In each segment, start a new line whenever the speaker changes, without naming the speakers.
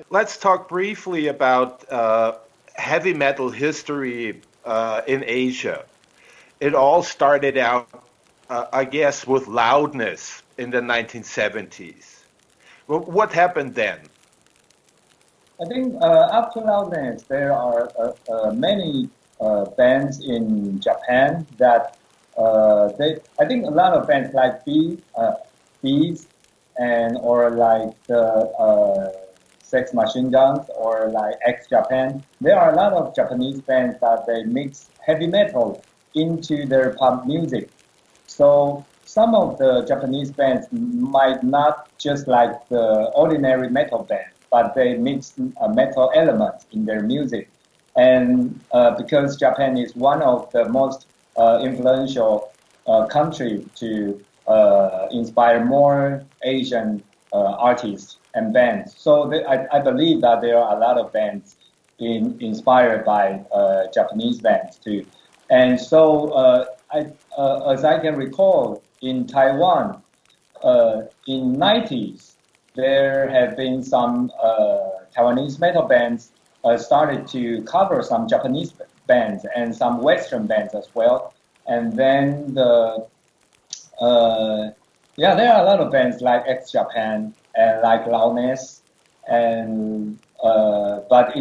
Let's talk briefly about heavy metal history in Asia. It all started out, I guess, with loudness in the 1970s. Well, what happened then?
I think after loudness, there are many bands in Japan that I think a lot of bands like Bees and or like the Sex Machine Guns or like X Japan. There are a lot of Japanese bands that they mix heavy metal into their pop music. So some of the Japanese bands might not just like the ordinary metal band, but they mix metal elements in their music. And because Japan is one of the most influential country to inspire more Asian artists and bands. So I believe that there are a lot of bands inspired by Japanese bands too. And so as I can recall, in Taiwan, in 90s, there have been some Taiwanese metal bands started to cover some Japanese bands and some Western bands as well. And then there are a lot of bands like X Japan and like Loudness, and but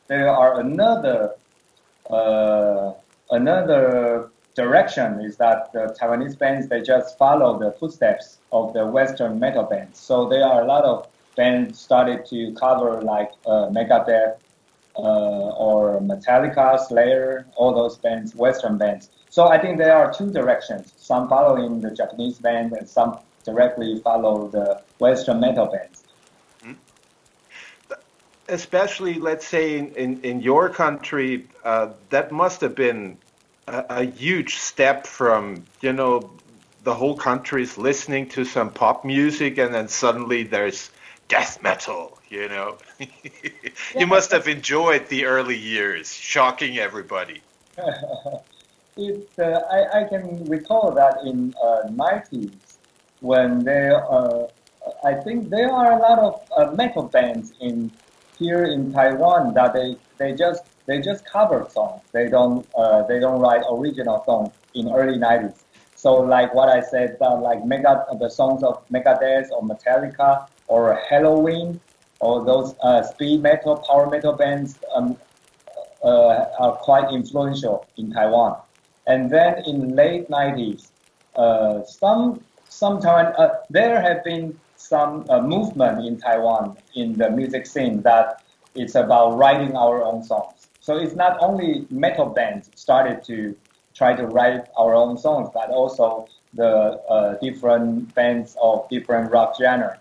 there are another direction is that the Taiwanese bands, they just follow the footsteps of the Western metal bands. So there are a lot of bands started to cover like Megadeth or Metallica, Slayer, all those bands, Western bands. So I think there are two directions, some following the Japanese band and some directly follow the Western metal bands.
Especially, let's say, in your country, that must have been a huge step from, the whole country's listening to some pop music and then suddenly there's death metal, You must have enjoyed the early years, shocking everybody.
I can recall that in 90s when I think there are a lot of metal bands here in Taiwan that they just cover songs. They don't write original songs in early 90s. So like what I said, like the songs of Megadeth or Metallica or Halloween or those speed metal, power metal bands are quite influential in Taiwan. And then in late 90s, there have been some movement in Taiwan in the music scene that it's about writing our own songs. So it's not only metal bands started to try to write our own songs, but also the different bands of different rock genre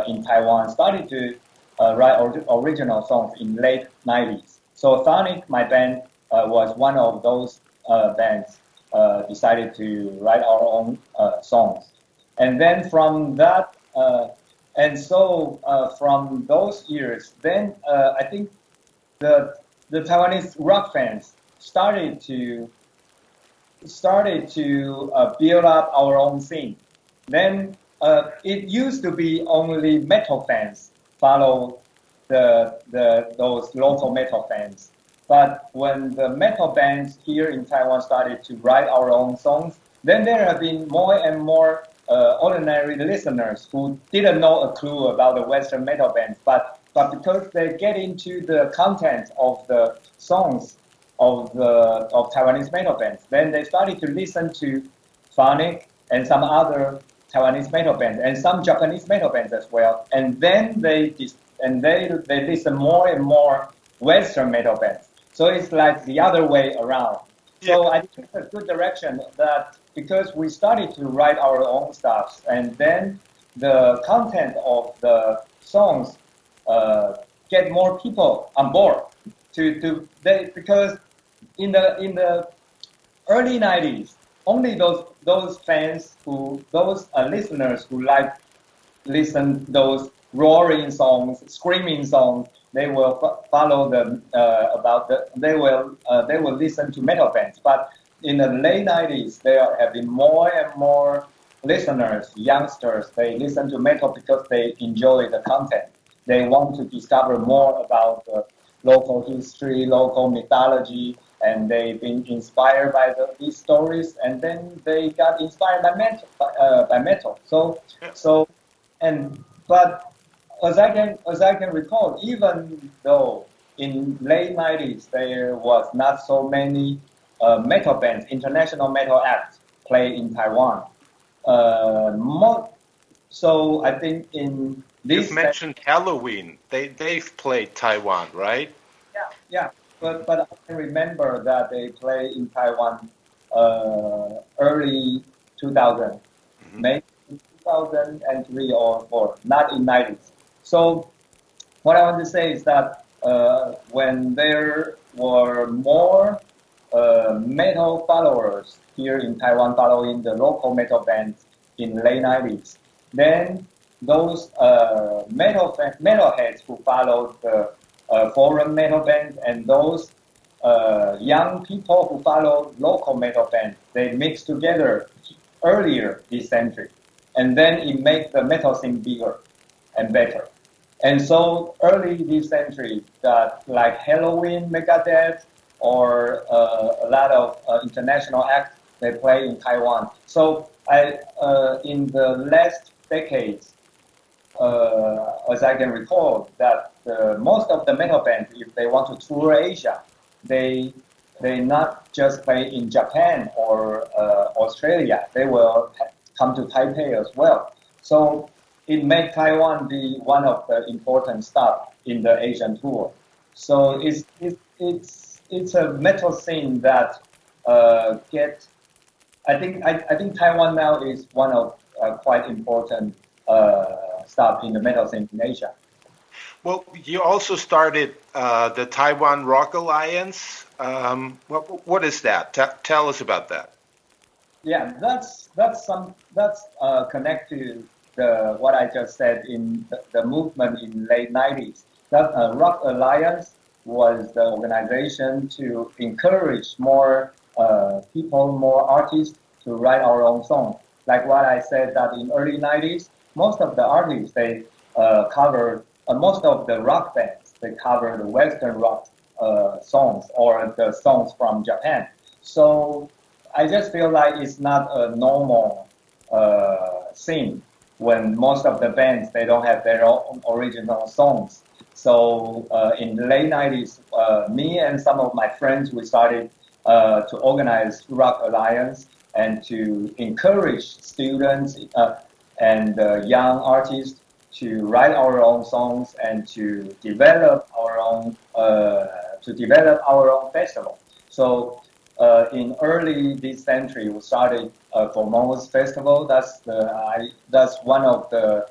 in Taiwan started to write original songs in late 90s. So CHTHONIC, my band, was one of those bands decided to write our own songs. And then from that, from those years, then I think the Taiwanese rock fans started to build up our own scene. Then it used to be only metal fans follow those local metal fans. But when the metal bands here in Taiwan started to write our own songs, then there have been more and more ordinary listeners who didn't know a clue about the Western metal bands, but because they get into the content of the songs of Taiwanese metal bands, then they started to listen to CHTHONIC and some other Taiwanese metal bands and some Japanese metal bands as well, and then they listen more and more Western metal bands. So it's like the other way around. So I think it's a good direction that because we started to write our own stuff, and then the content of the songs get more people on board because in the early 90s, only those fans listeners who listen those roaring songs, screaming songs, they will follow them they will listen to metal bands. But in the late 90s, there have been more and more listeners, youngsters, they listen to metal because they enjoy the content. They want to discover more about the local history, local mythology, and they've been inspired by these stories, and then they got inspired by metal. But as I can recall, even though in late 90s there was not so many metal bands, international metal acts play in Taiwan. So I think in this...
You've mentioned Halloween. They've played Taiwan, right?
Yeah. But I can remember that they play in Taiwan early 2000, maybe 2003 or 4, not in 90s. So what I want to say is that when there were more metal followers here in Taiwan following the local metal bands in late 90s, then those metalheads who followed the foreign metal bands and those young people who follow local metal bands, they mix together earlier this century. And then it makes the metal scene bigger and better. And so early this century, that like Halloween, Megadeth, or a lot of international acts, they play in Taiwan. So in the last decades, as I can recall, that most of the metal bands, if they want to tour Asia, they not just play in Japan or Australia. They will come to Taipei as well. So it made Taiwan be one of the important stops in the Asian tour. So it's a metal scene that gets. I think Taiwan now is one of quite important stop in the metal scene in Asia.
Well, you also started the Taiwan Rock Alliance. What is that? Tell us about that.
Yeah, that's connected to what I just said in the movement in late 90s. That Rock Alliance was the organization to encourage more people, more artists to write our own songs. Like what I said, that in early 90s, most of the artists, they covered, most of the rock bands, they cover the Western rock songs or the songs from Japan. So I just feel like it's not a normal scene when most of the bands, they don't have their own original songs. So in the late 90s, me and some of my friends, we started to organize Rock Alliance and to encourage students and young artists to write our own songs and to develop our own festival. So in early this century, we started Formosa's festival. That's one of the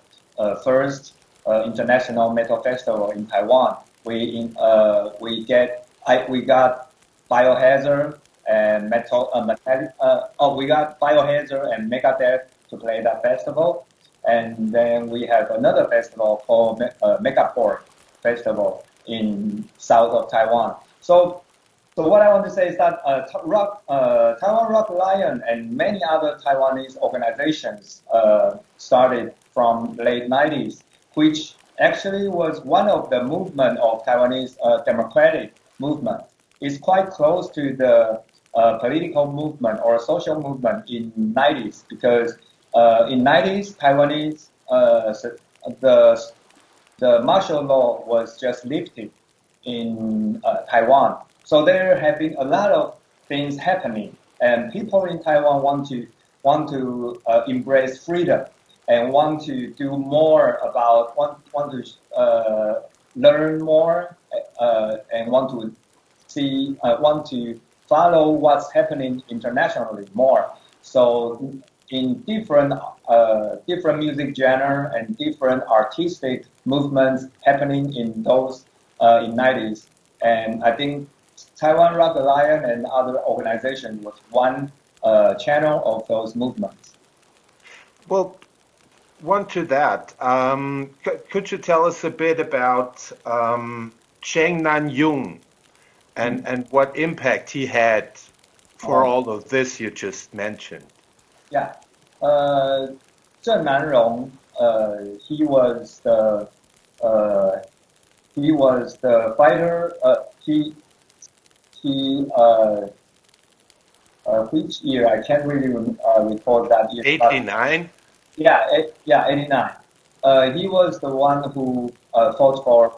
first international metal festival in Taiwan. We got Biohazard and we got Biohazard and Megadeth to play that festival, and then we have another festival called Megaport Festival in south of Taiwan. So what I want to say is that Taiwan Rock Alliance and many other Taiwanese organizations started from late 90s, which actually was one of the movement of Taiwanese democratic movement. It's quite close to the political movement or social movement in 90s, because in 90s, Taiwanese, the martial law was just lifted in Taiwan. So there have been a lot of things happening, and people in Taiwan want to embrace freedom and want to do more about, want to learn more and want to follow what's happening internationally more. So in different music genre and different artistic movements happening in those in 90s, and I think Taiwan Rock Alliance and other organizations was one channel of those movements.
Well, one to that, could you tell us a bit about Chiang Kaiyun and what impact he had for all of this you just mentioned?
Yeah. Zheng Nanrong, he was the fighter. Which year? I can't really recall that year.
89?
Yeah, 89. He was the one who fought for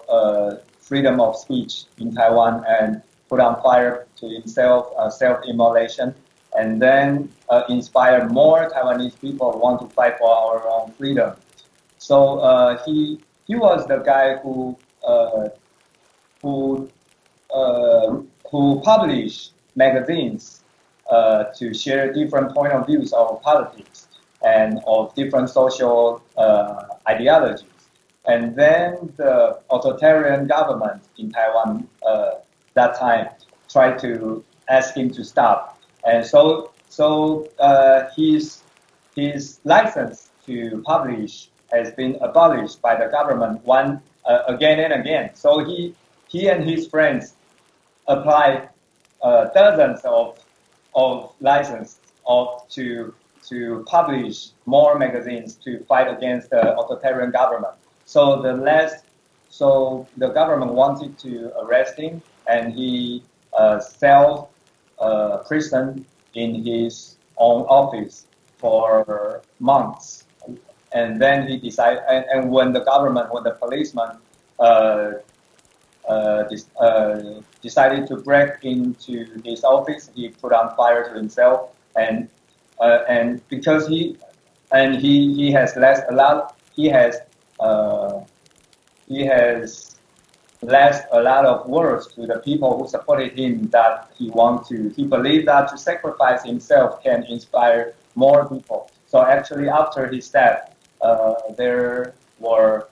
freedom of speech in Taiwan and put on fire to himself, self-immolation, and then inspired more Taiwanese people who want to fight for our own freedom. So he was the guy who published magazines to share different point of views of politics and of different social ideologies. And then the authoritarian government in Taiwan that time tried to ask him to stop. And so his license to publish has been abolished by the government again and again. So he and his friends applied dozens of licenses to publish more magazines to fight against the authoritarian government. So the government wanted to arrest him, and he self-prisoned in his own office for months. And then he decided, and when the policeman decided to break into his office, he put on fire to himself, and because he has left a lot of words to the people who supported him, that he believed that to sacrifice himself can inspire more people. So actually, after his death, there were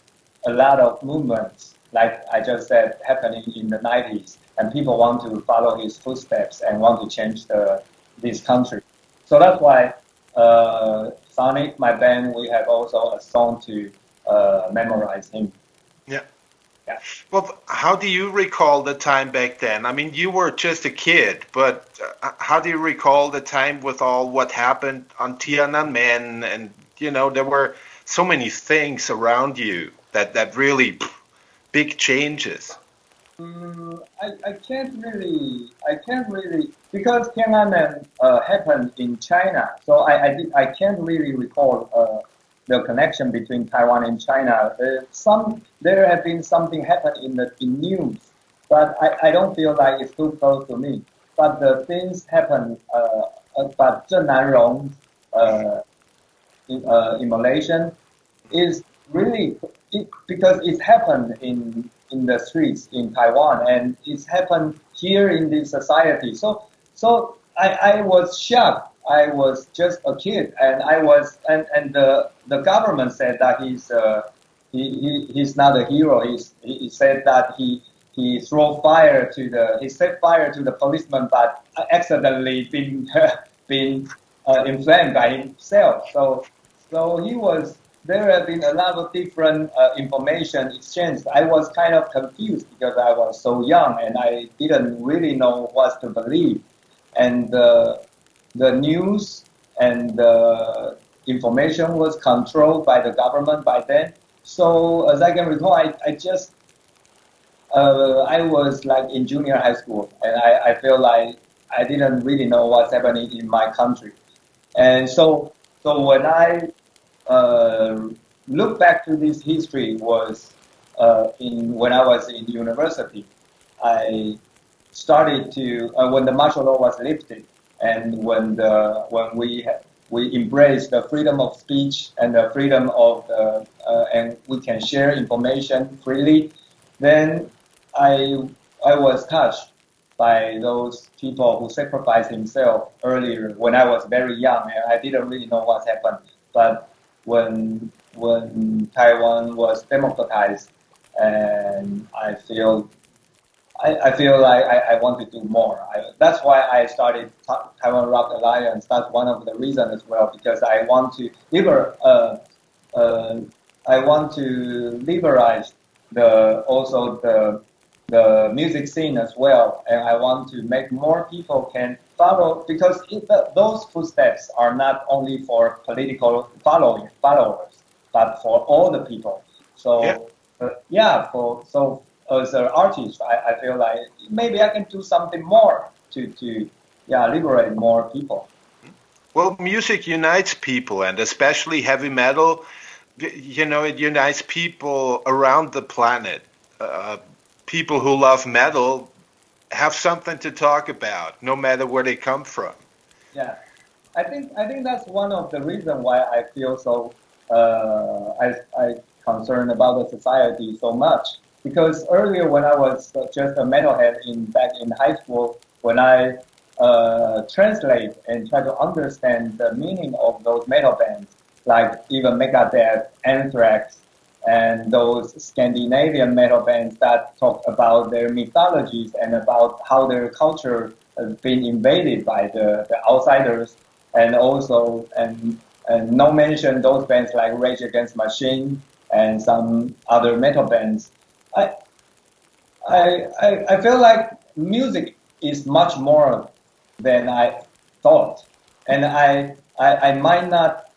a lot of movements, like I just said, happening in the 90s, and people want to follow his footsteps and want to change this country. So that's why CHTHONIC, my band, we have also a song to memorize him.
Yeah.
Yeah.
Well, how do you recall the time back then? I mean, you were just a kid, but how do you recall the time with all what happened on Tiananmen? And, there were so many things around you that really big changes.
I can't really, because Tiananmen happened in China, so I can't really recall the connection between Taiwan and China. There have been something happen in news, but I don't feel like it's too close to me. But the things happen, but Zheng Nanrong's immolation is really because it happened in the streets in Taiwan, and it's happened here in this society. So I was shocked. I was just a kid, and the government said that he's not a hero. He said that he set fire to the policeman, but accidentally been inflamed by himself. So he was. There have been a lot of different information exchanged. I was kind of confused because I was so young and I didn't really know what to believe. And the news and the information was controlled by the government by then. So as I can recall, I was like in junior high school, and I feel like I didn't really know what's happening in my country. And so when I look back to this history was when I was in university. I started to when the martial law was lifted, and when we embraced the freedom of speech and the freedom of and we can share information freely, then I was touched by those people who sacrificed themselves earlier when I was very young, and I didn't really know what happened. But when Taiwan was democratized, and I feel like I want to do more. That's why I started Taiwan Rock Alliance. That's one of the reasons as well, because I want to liberalize the music scene as well, and I want to make more people can follow, because those footsteps are not only for political followers, but for all the people. So so as an artist, I feel like maybe I can do something more to liberate more people.
Well, music unites people, and especially heavy metal. You know, it unites people around the planet. People who love metal have something to talk about, no matter where they come from.
Yeah, I think that's one of the reasons why I feel so I concerned about the society so much. Because earlier when I was just a metalhead back in high school, when I translate and try to understand the meaning of those metal bands, like even Megadeth, Anthrax, and those Scandinavian metal bands that talk about their mythologies and about how their culture has been invaded by the outsiders, and also and no mention those bands like Rage Against the Machine and some other metal bands. I feel like music is much more than I thought, and I might not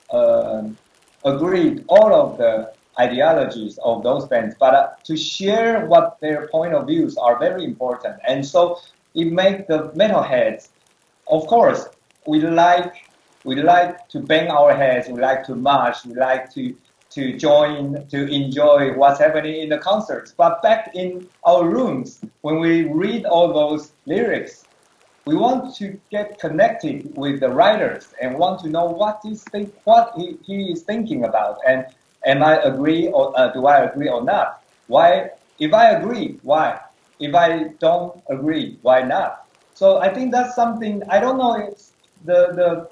agree all of the ideologies of those bands, but to share what their point of views are very important. And so it makes the metalheads, of course, we like to bang our heads, we like to march, we like to enjoy what's happening in the concerts. But back in our rooms, when we read all those lyrics, we want to get connected with the writers and want to know what he is thinking about. And am I agree or do I agree or not? Why? If I agree, why? If I don't agree, why not? So I think that's something. I don't know if the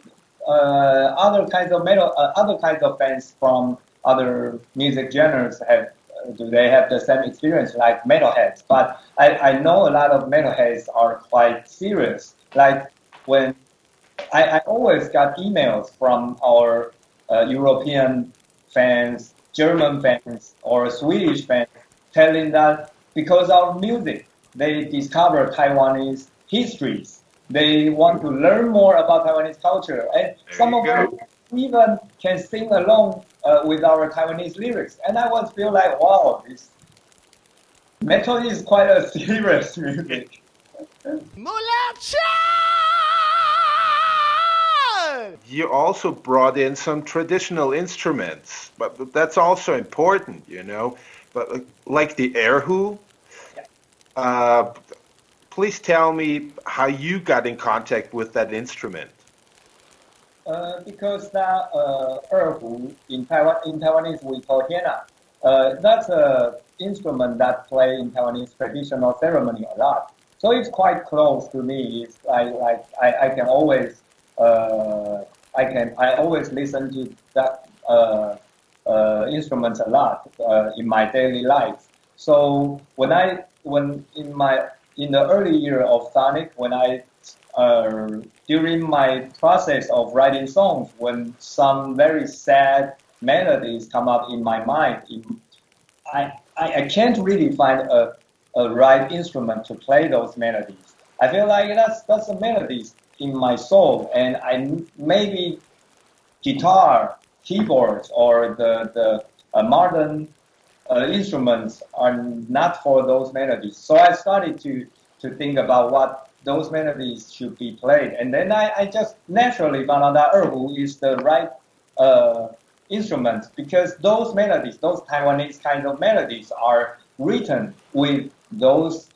other kinds of metal, other kinds of bands from other music genres do they have the same experience like metalheads? But I know a lot of metalheads are quite serious. Like when I always got emails from our European fans, German fans, or Swedish fans telling that because of music, they discover Taiwanese histories. They want to learn more about Taiwanese culture. And some of them even can sing along with our Taiwanese lyrics. And I always feel like, wow, this metal is quite a serious music.
MULATSCHAG!
You also brought in some traditional instruments, but that's also important, you know. But like the erhu, please tell me how you got in contact with that instrument.
Because that erhu in Taiwanese we call Vienna. That's an instrument that play in Taiwanese traditional ceremony a lot. So it's quite close to me. It's like I can always I always listen to that instrument a lot in my daily life. So when in the early year of Sonic, when I during my process of writing songs, when some very sad melodies come up in my mind, I can't really find a right instrument to play those melodies. I feel like that's the melodies in my soul, and maybe guitar, keyboards, or the modern instruments are not for those melodies. So I started to think about what those melodies should be played, and then I just naturally found out that erhu is the right instrument, because those melodies, those Taiwanese kind of melodies, are written with those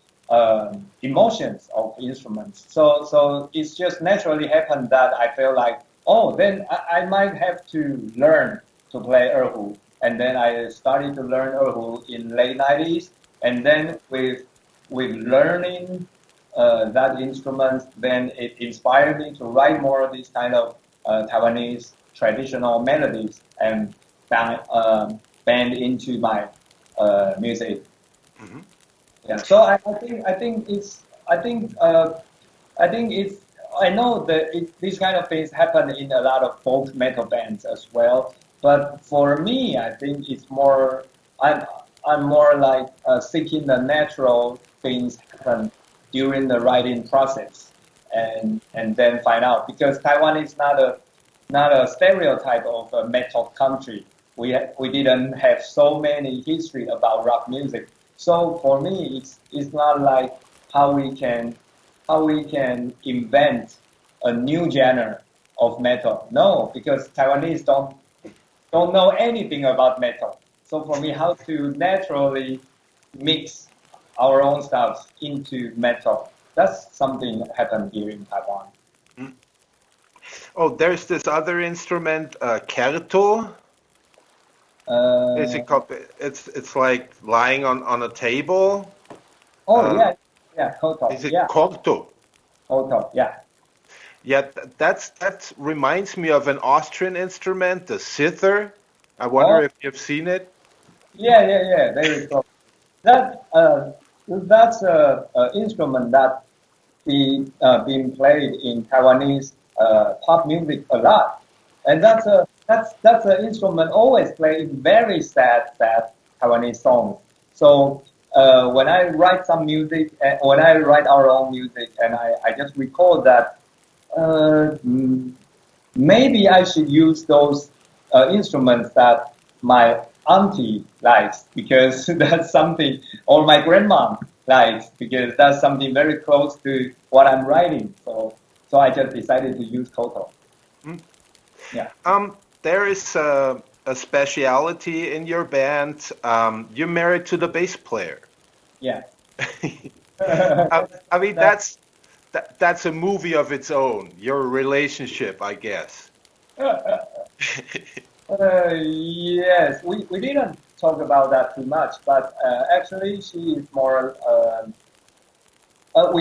emotions of instruments. So it's just naturally happened that I feel like, oh, then I might have to learn to play erhu. And then I started to learn erhu in late 90s. And then with learning that instrument, then it inspired me to write more of these kind of Taiwanese traditional melodies and band into my music.
Mm-hmm.
Yeah. So I know that these kind of things happen in a lot of folk metal bands as well. But for me, I think it's more. I'm more like seeking the natural things happen during the writing process, and then find out, because Taiwan is not a stereotype of a metal country. We didn't have so many history about rock music. So for me, it's not like how we can invent a new genre of metal. No, because Taiwanese don't know anything about metal. So for me, how to naturally mix our own stuff into metal, that's something that happened here in Taiwan.
Oh, there's this other instrument, Kerto. Is it called? It's like lying on a table.
Koto.
Is it Korto?
Koto, yeah.
Yeah, that reminds me of an Austrian instrument, the sither. I wonder if you've seen it.
Yeah. There you go. That's a instrument that being played in Taiwanese pop music a lot, and that's an instrument always played in very sad Taiwanese songs. So when I write some music, when I write our own music, and I just recall that maybe I should use those instruments that my auntie likes, because that's something, or my grandma likes, because that's something very close to what I'm writing. So I just decided to use Koto. Yeah.
There is a speciality in your band. You're married to the bass player.
Yeah.
I mean, that's a movie of its own. Your relationship, I guess.
Yes, we didn't talk about that too much, but actually she is more. I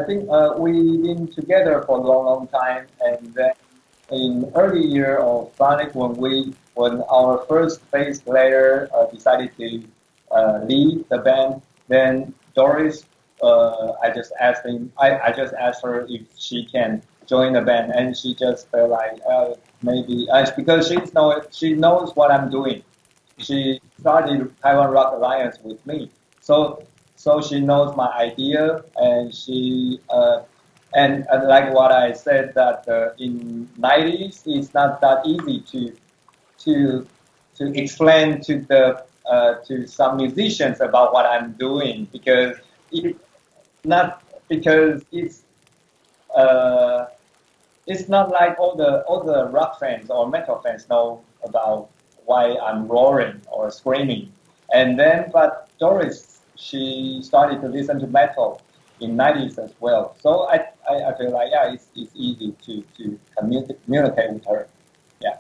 think we've been together for a long time, and then in early year of CHTHONIC, when our first bass player decided to leave the band, then Doris, I just asked her if she can join the band, and she just felt like maybe because she knows what I'm doing. She started Taiwan Rock Alliance with me, so she knows my idea, and she and like what I said, that in 90s it's not that easy to explain to some musicians about what I'm doing, because it's not like all the rock fans or metal fans know about why I'm roaring or screaming. And then, but Doris, she started to listen to metal in 90s as well. So I feel like, it's easy to communicate with her. Yeah.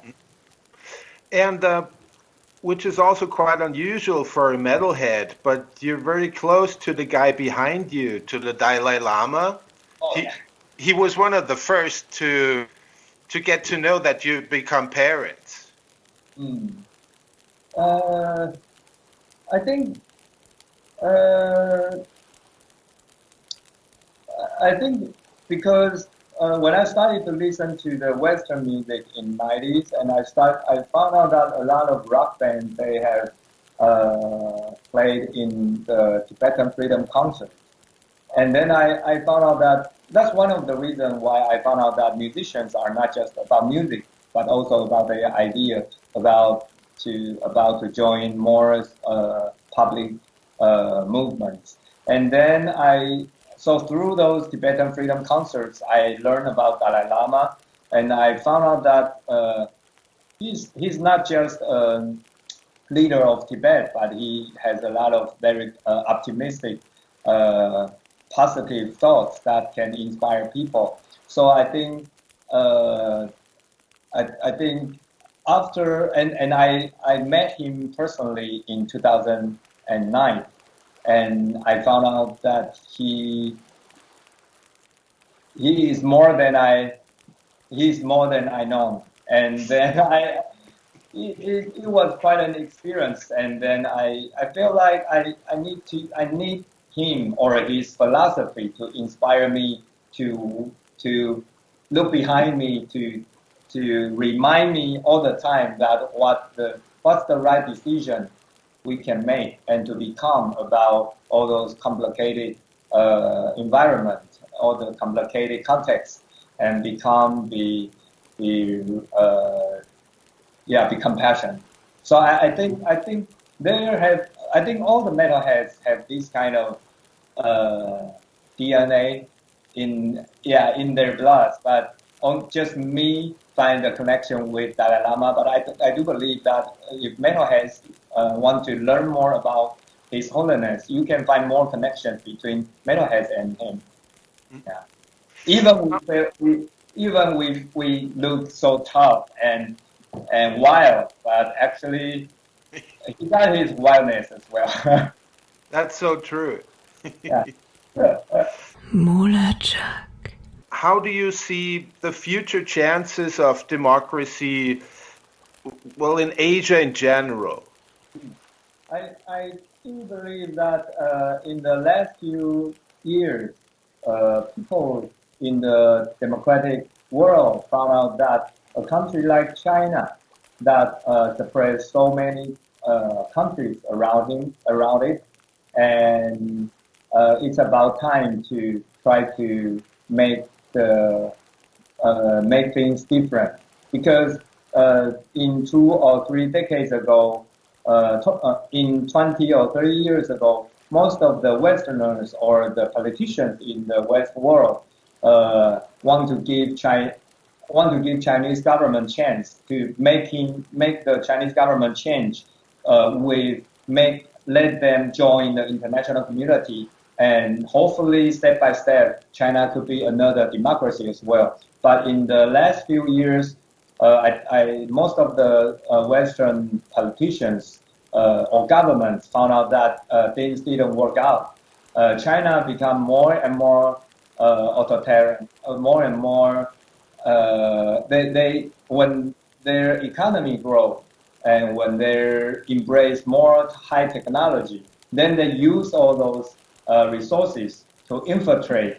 And which is also quite unusual for a metalhead, but you're very close to the guy behind you, to the Dalai Lama. He was one of the first to get to know that you become parents.
I think because when I started to listen to the Western music in 90s, and I found out that a lot of rock bands, they have played in the Tibetan Freedom Concert. And then I found out that that's one of the reasons why I found out that musicians are not just about music, but also about the idea about to join more public movements. And then so through those Tibetan Freedom Concerts, I learned about Dalai Lama, and I found out that he's not just a leader of Tibet, but he has a lot of very optimistic, positive thoughts that can inspire people. So I think after, and I met him personally in 2009. And I found out that he is more than I know. And then it was quite an experience. And then I feel like I need him or his philosophy to inspire me to look behind me, to remind me all the time that what's the right decision we can make, and to be calm about all those complicated environment or the complicated context and become be compassion. So I think all the metalheads have this kind of DNA in their blood, but on just me find the connection with Dalai Lama. But I do believe that if metalheads want to learn more about His Holiness, you can find more connections between metalheads and him. Yeah. Even we look so tough and wild, but actually he got his wildness as well.
That's so true.
Yeah.
MULATSCHAG.
How do you see the future chances of democracy, well, in Asia in general?
I do believe that in the last few years, people in the democratic world found out that a country like China that suppressed so many countries around it, and it's about time to try to make things different, because in 2 or 3 decades ago, in 20 or 30 years ago, most of the Westerners or the politicians in the West world want to give Chinese government chance to make the Chinese government change, let them join the international community, and hopefully step by step China could be another democracy as well. But in the last few years, most of the Western politicians or governments found out that things didn't work out. China become more and more authoritarian, more and more. When their economy grows and when they embrace more high technology, then they use all those resources to infiltrate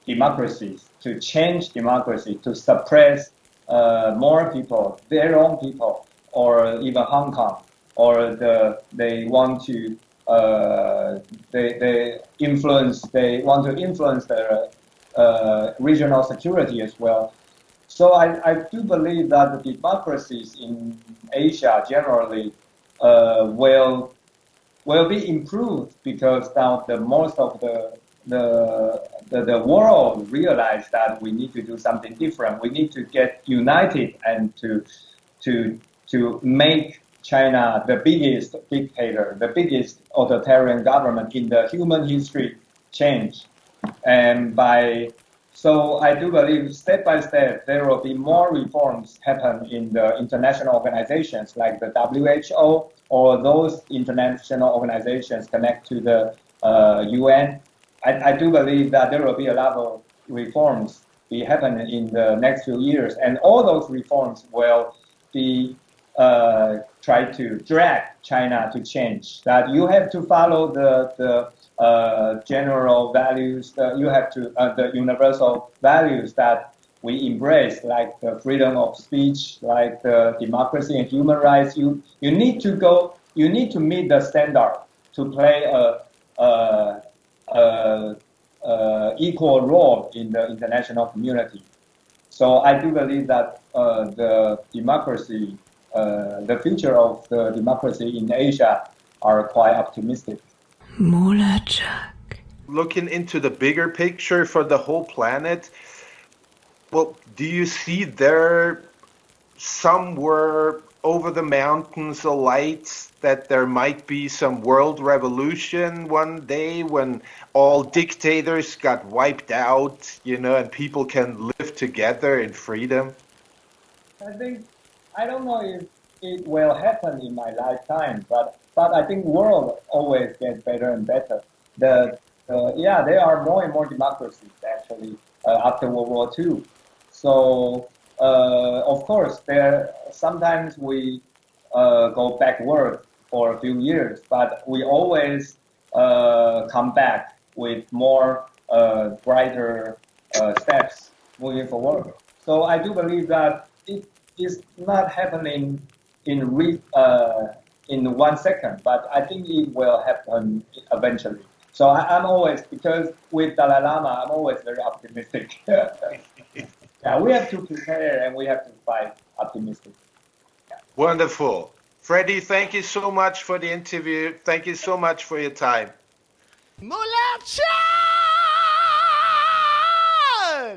democracies, to change democracy, to suppress more people, their own people, or even Hong Kong, or they want to they want to influence the regional security as well. So I do believe that the democracies in Asia generally will be improved, because now most of the world realize that we need to do something different. We need to get united and to make China the biggest dictator, the biggest authoritarian government in the human history change. So I do believe step by step there will be more reforms happen in the international organizations like the WHO or those international organizations connect to the UN. I do believe that there will be a lot of reforms be happening in the next few years, and all those reforms will be try to drag China to change. That you have to follow the general values. You have to the universal values that we embrace, like the freedom of speech, like the democracy and human rights. You need to go. You need to meet the standard to play a equal role in the international community. So I do believe that the democracy, the future of the democracy in Asia are quite optimistic.
MULATSCHAG.
Looking into the bigger picture for the whole planet, well, do you see there somewhere over the mountains a light that there might be some world revolution one day when all dictators got wiped out, and people can live together in freedom?
I don't know if it will happen in my lifetime, but I think world always gets better and better. There are more and more democracies actually after World War II. So of course, sometimes we go backward for a few years, but we always come back with more brighter steps moving forward. So I do believe that it is not happening in 1 second, but I think it will happen eventually. So I'm always, because with Dalai Lama, I'm always very optimistic. Yeah, we have to prepare and we have to fight optimistic. Yeah.
Wonderful. Freddy, thank you so much for the interview. Thank you so much for your time.
MULATSCHAG!